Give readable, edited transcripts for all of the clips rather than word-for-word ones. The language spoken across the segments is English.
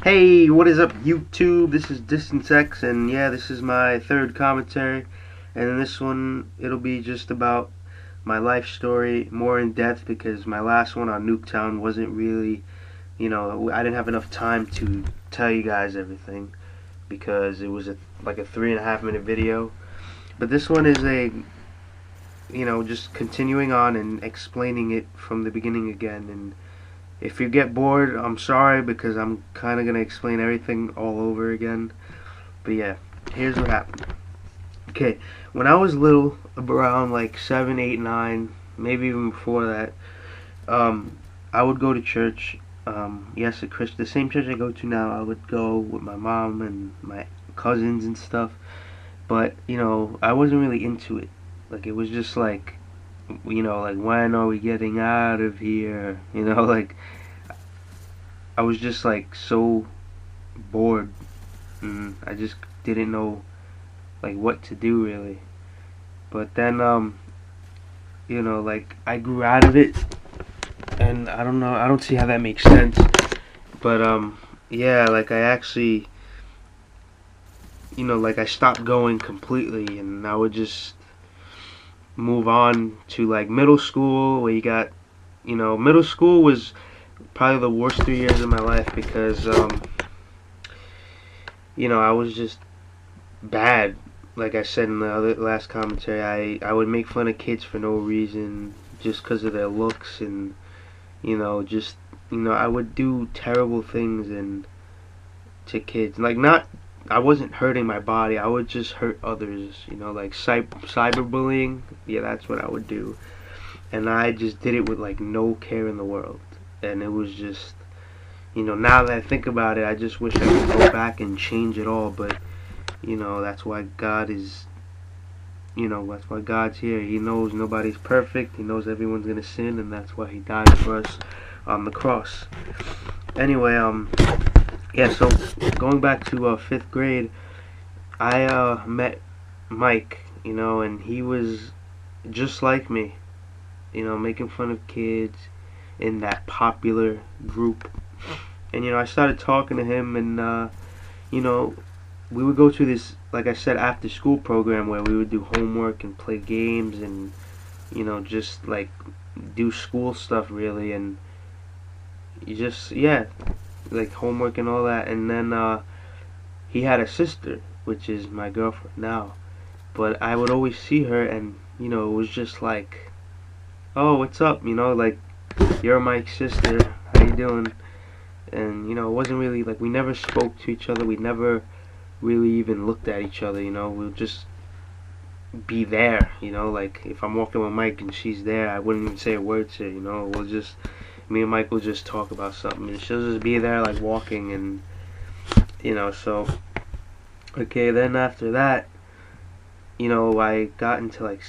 Hey, what is up, YouTube? This is DisTaNce, and yeah, this is my third commentary. And in this one, it'll be just about my life story, more in depth, because my last one on Nuketown wasn't really, I didn't have enough time to tell you guys everything, because it was like a 3.5 minute video. But this one is just continuing on and explaining it from the beginning again. And if you get bored, I'm sorry, because I'm kind of going to explain everything all over again. But yeah, here's what happened. Okay, when I was little, around like 7, 8, 9, maybe even before that, I would go to church. Yes, the same church I go to now. I would go with my mom and my cousins and stuff. But, I wasn't really into it. Like, it was just like, like, when are we getting out of here? Like, I was just like so bored, and I just didn't know like what to do really. But then, like, I grew out of it, and I don't know, I don't see how that makes sense. But yeah, like, I actually, like, I stopped going completely, and I would just move on to like middle school, where you got, middle school was probably the worst 3 years of my life, because I was just bad. Like I said in the last commentary, I would make fun of kids for no reason, just because of their looks, and just I would do terrible things and to kids. Like, not, I wasn't hurting my body, I would just hurt others, like cyberbullying. Yeah, that's what I would do. And I just did it with like no care in the world. And it was just, now that I think about it, I just wish I could go back and change it all. But that's why God is, that's why God's here. He knows nobody's perfect, He knows everyone's gonna sin, and that's why He died for us on the cross. Anyway, yeah, so going back to 5th grade, I met Mike, and he was just like me, making fun of kids in that popular group. And I started talking to him, and we would go to this, like I said, after school program, where we would do homework and play games, and just like do school stuff really, and you just, yeah, like homework and all that. And then he had a sister, which is my girlfriend now. But I would always see her, and it was just like, oh, what's up, like, you're Mike's sister, how you doing? And it wasn't really like, we never spoke to each other, we never really even looked at each other. We'll just be there. Like, if I'm walking with Mike and she's there, I wouldn't even say a word to her. We'll just, me and Mike will just talk about something, and she'll just be there like walking. And so, okay, then after that, I got into like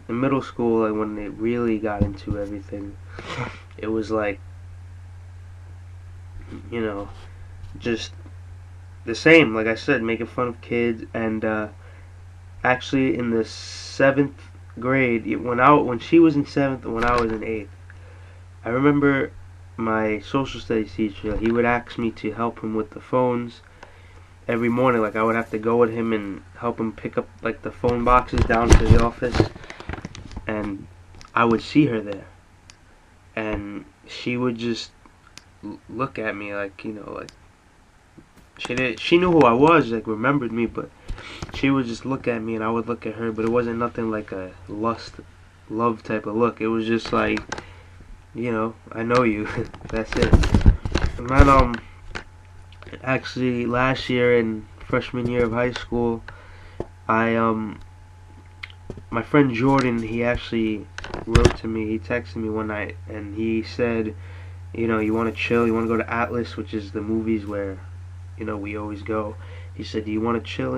in middle school, like, when it really got into everything. It was like, just the same, like I said, making fun of kids. And actually, in the 7th grade, when she was in 7th and when I was in 8th, I remember my social studies teacher, he would ask me to help him with the phones every morning. Like, I would have to go with him and help him pick up like the phone boxes down to the office, and I would see her there, and she would just look at me like, like, she knew who I was, like, remembered me, but she would just look at me, and I would look at her. But it wasn't nothing like a love type of look. It was just like, I know you. That's it. And then actually, last year, in freshman year of high school, my friend Jordan, he actually wrote to me, he texted me one night, and he said, you want to chill, you want to go to Atlas, which is the movies where, we always go. He said, do you want to chill,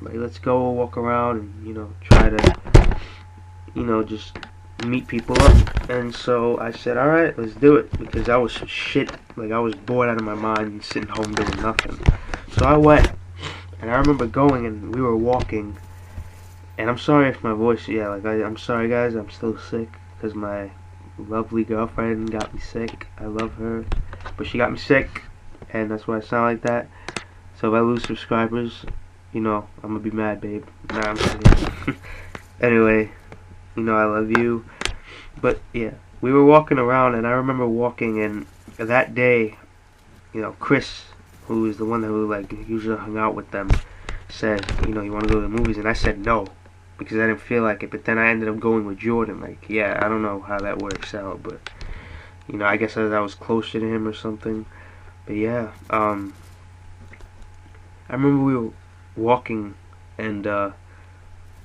let's go walk around and, try to, just meet people up. And so I said, alright, let's do it, because I was shit, like, I was bored out of my mind, sitting home doing nothing. So I went, and I remember going, and we were walking, and I'm sorry if my voice, yeah, like, I'm sorry guys, I'm still sick, because my lovely girlfriend got me sick. I love her, but she got me sick, and that's why I sound like that. So if I lose subscribers, you know, I'm gonna be mad, babe. Nah, I'm kidding. Anyway, you know I love you. But yeah, we were walking around, and I remember walking, and that day, you know, Chris, who is the one who like usually hung out with them, said, you know, you want to go to the movies, and I said no, because I didn't feel like it. But then I ended up going with Jordan. Like, yeah, I don't know how that works out, but you know, I guess I was closer to him or something. But yeah, I remember we were walking, and I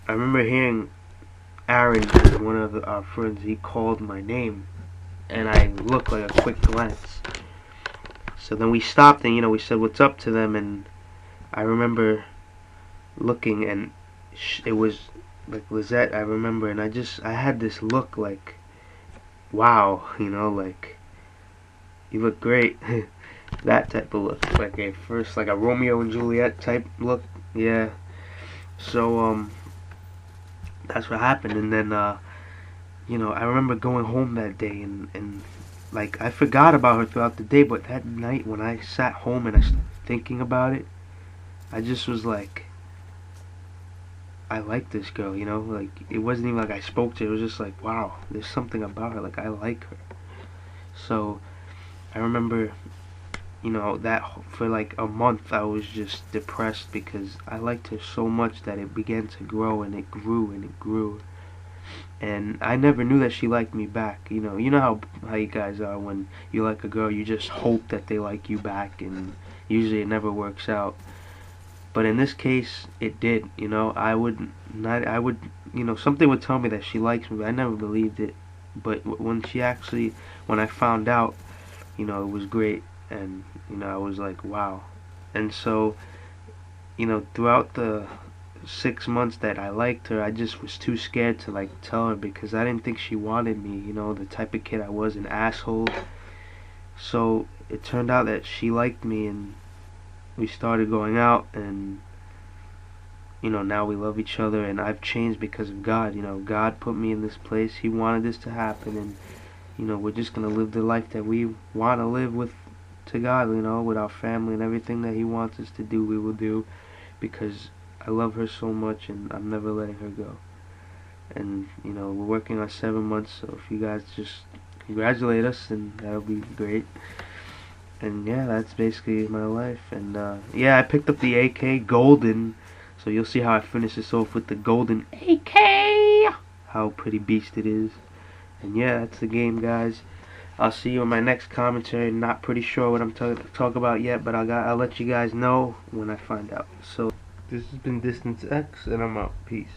remember hearing Aaron, one of our friends, he called my name, and I looked like a quick glance. So then we stopped, and you know, we said what's up to them, and I remember looking, and it was like Lizette, I remember, and I had this look like, wow, you know, like, you look great. That type of look, like a first, like a Romeo and Juliet type look, yeah. So that's what happened, and then you know, I remember going home that day, and like I forgot about her throughout the day, but that night when I sat home and I started thinking about it, I just was like, I like this girl, you know, like it wasn't even like I spoke to her, it was just like, wow, there's something about her, like I like her. So I remember, you know, that for like a month I was just depressed because I liked her so much that it began to grow, and it grew and it grew. And I never knew that she liked me back. You know how you guys are when you like a girl, you just hope that they like you back, and usually it never works out. But in this case, it did. You know, I would not. I would. You know, something would tell me that she likes me, but I never believed it. But when I found out, you know, it was great, and you know, I was like, wow. And so, you know, throughout the 6 months that I liked her, I just was too scared to like tell her because I didn't think she wanted me, you know, the type of kid I was, an asshole. So it turned out that she liked me, and we started going out, and you know, now we love each other, and I've changed because of God. You know, God put me in this place. He wanted this to happen, and you know, we're just gonna live the life that we want to live with to God, you know, with our family, and everything that He wants us to do, we will do, because I love her so much, and I'm never letting her go. And you know, we're working on 7 months, so if you guys just congratulate us, then that'll be great. And yeah, that's basically my life. And yeah, I picked up the AK Golden, so you'll see how I finish this off with the Golden AK. How pretty beast it is. And yeah, that's the game, guys. I'll see you in my next commentary. Not pretty sure what I'm talk about yet, but I'll let you guys know when I find out. So this has been DisTaNce X, and I'm out. Peace.